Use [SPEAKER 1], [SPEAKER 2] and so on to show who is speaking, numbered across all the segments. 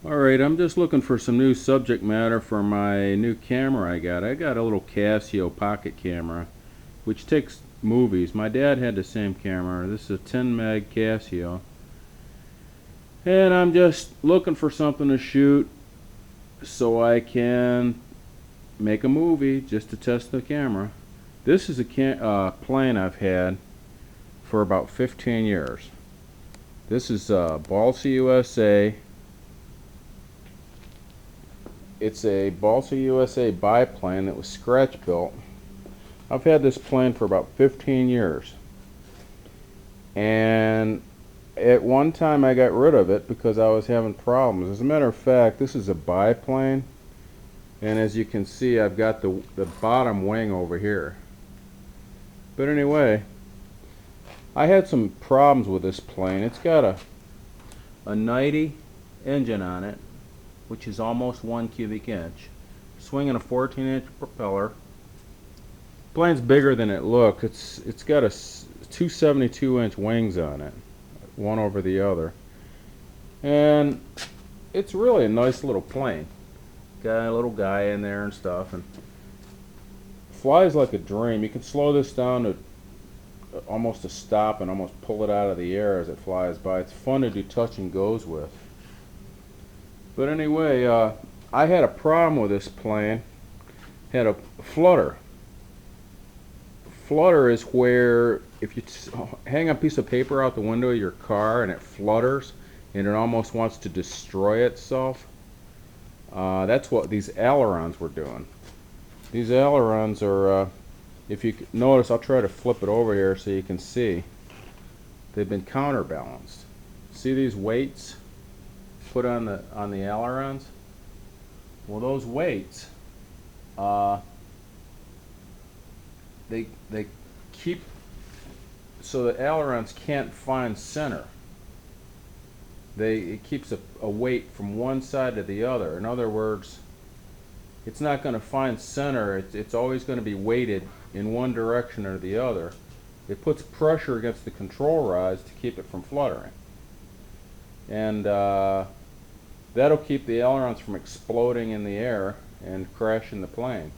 [SPEAKER 1] Alright, I'm just looking for some new subject matter for my new camera I got. I got a little Casio pocket camera which takes movies. My dad had the same camera. This is a 10 meg Casio. And I'm just looking for something to shoot so I can make a movie just to test the camera. This is a plane I've had for about 15 years. This is Balsa USA. It's a Balsa USA biplane that was scratch built. I've had this plane for about 15 years. And at one time I got rid of it because I was having problems. As a matter of fact, this is a biplane. And as you can see, I've got the bottom wing over here. But anyway, I had some problems with this plane. It's got a 90 engine on it, which is almost 1 cubic inch, swinging a 14-inch propeller. Plane's bigger than it looks. It's got a 272-inch wings on it, one over the other, and it's really a nice little plane. Got a little guy in there and stuff, and flies like a dream. You can slow this down to almost a stop and almost pull it out of the air as it flies by. It's fun to do touch and goes with. But anyway, I had a problem with this plane. Had a flutter. Flutter is where if you hang a piece of paper out the window of your car and it flutters and it almost wants to destroy itself. That's what these ailerons were doing. These ailerons are, if you notice, I'll try to flip it over here so you can see. They've been counterbalanced. See these weights put on the ailerons? Well, those weights, they keep so the ailerons can't find center. It keeps a weight from one side to the other. In other words, it's not going to find center. It's always going to be weighted in one direction or the other. It puts pressure against the control rods to keep it from fluttering. And that'll keep the ailerons from exploding in the air and crashing the plane.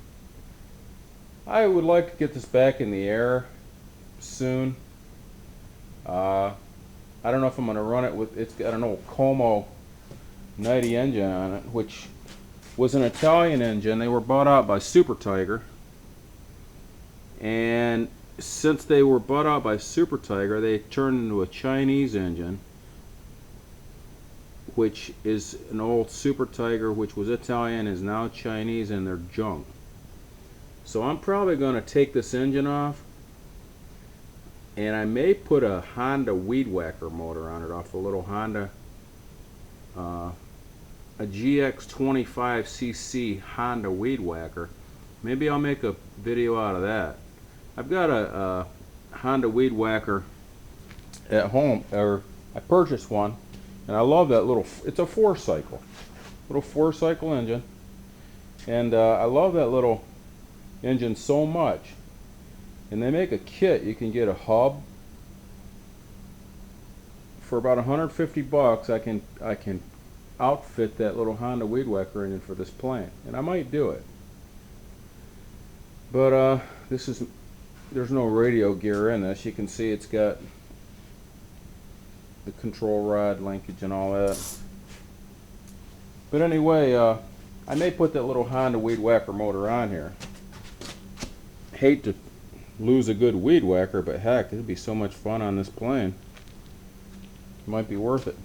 [SPEAKER 1] I would like to get this back in the air soon. I don't know if I'm going to run it with, it's got an old Como 90 engine on it, which was an Italian engine. They were bought out by Super Tiger. And since they were bought out by Super Tiger, they turned into a Chinese engine, which is an old Super Tiger, which was Italian, is now Chinese, and they're junk. So I'm probably going to take this engine off, and I may put a Honda Weed Whacker motor on it off a little Honda, a GX25cc Honda Weed Whacker. Maybe I'll make a video out of that. I've got a Honda Weed Whacker at home, or I purchased one, and I love that little, it's a little 4-cycle engine, and I love that little engine so much. And they make a kit. You can get a hub for about 150 bucks. I can outfit that little Honda Weed Whacker engine for this plane, and I might do it. But there's no radio gear in this. You can see it's got the control rod linkage and all that. But anyway, I may put that little Honda Weed Whacker motor on here. Hate to lose a good weed whacker, but heck, it'd be so much fun on this plane. It might be worth it.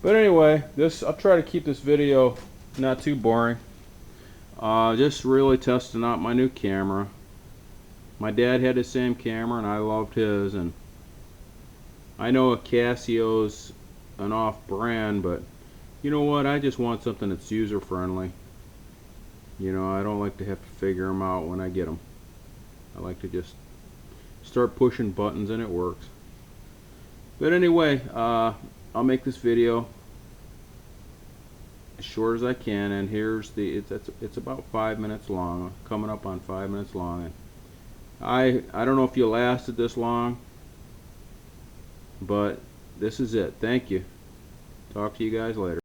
[SPEAKER 1] But anyway, I'll try to keep this video not too boring. Just really testing out my new camera. My dad had the same camera and I loved his, and I know a Casio's an off-brand, but you know what, I just want something that's user friendly. You know, I don't like to have to figure them out when I get them. I like to just start pushing buttons and it works. But anyway, I'll make this video as short as I can, and here's it's about 5 minutes long, coming up on 5 minutes long. And I don't know if you lasted this long, but this is it. Thank you. Talk to you guys later.